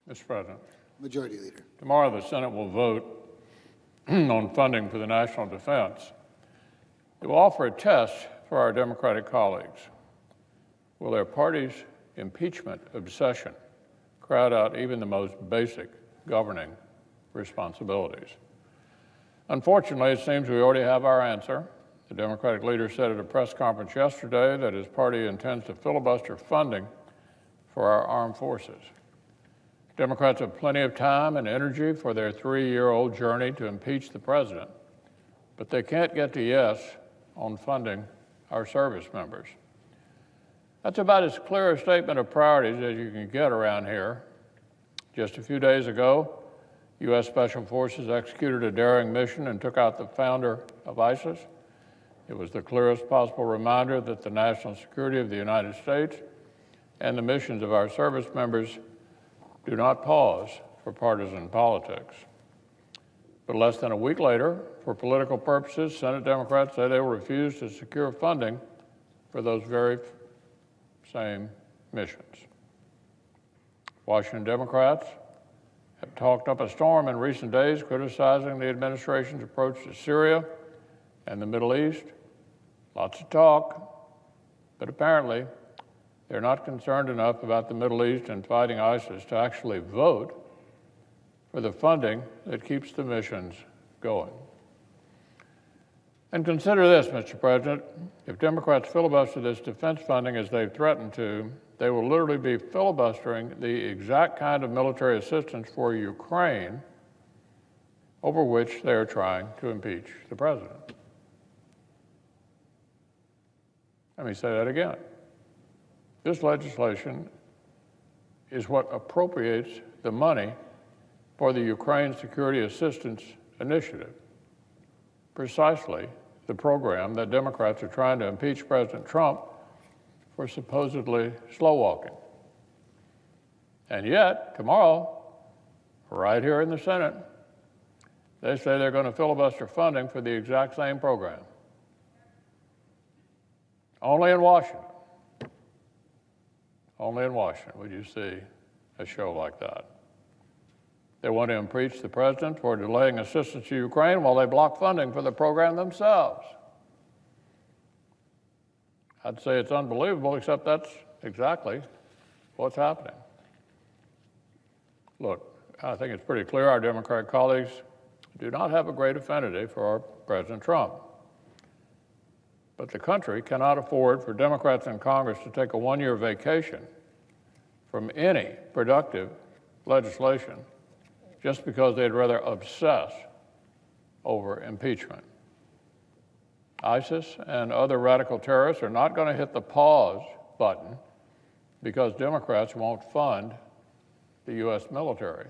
Mr. President. Majority Leader. Tomorrow the Senate will vote on funding for the national defense. It will offer a test for our Democratic colleagues. Will their party's impeachment obsession crowd out even the most basic governing responsibilities? Unfortunately, it seems we already have our answer. The Democratic leader said at a press conference yesterday that his party intends to filibuster funding for our armed forces. Democrats have plenty of time and energy for their 3-year-old journey to impeach the president, but they can't get to yes on funding our service members. That's about as clear a statement of priorities as you can get around here. Just a few days ago, U.S. Special Forces executed a daring mission and took out the founder of ISIS. It was the clearest possible reminder that the national security of the United States and the missions of our service members do not pause for partisan politics. But less than a week later, for political purposes, Senate Democrats say they will refuse to secure funding for those very same missions. Washington Democrats have talked up a storm in recent days criticizing the administration's approach to Syria and the Middle East. Lots of talk, but apparently they're not concerned enough about the Middle East and fighting ISIS to actually vote for the funding that keeps the missions going. And consider this, Mr. President, if Democrats filibuster this defense funding as they've threatened to, they will literally be filibustering the exact kind of military assistance for Ukraine over which they are trying to impeach the president. Let me say that again. This legislation is what appropriates the money for the Ukraine Security Assistance Initiative, precisely the program that Democrats are trying to impeach President Trump for supposedly slow walking. And yet, tomorrow, right here in the Senate, they say they're going to filibuster funding for the exact same program. Only in Washington would you see a show like that. They want to impeach the president for delaying assistance to Ukraine while they block funding for the program themselves. I'd say it's unbelievable, except that's exactly what's happening. Look, I think it's pretty clear our Democratic colleagues do not have a great affinity for President Trump. But the country cannot afford for Democrats in Congress to take a 1-year vacation from any productive legislation just because they'd rather obsess over impeachment. ISIS and other radical terrorists are not going to hit the pause button because Democrats won't fund the U.S. military.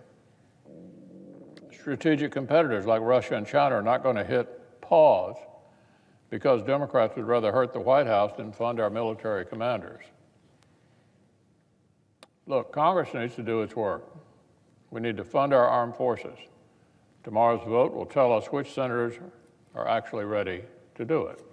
Strategic competitors like Russia and China are not going to hit pause because Democrats would rather hurt the White House than fund our military commanders. Look, Congress needs to do its work. We need to fund our armed forces. Tomorrow's vote will tell us which senators are actually ready to do it.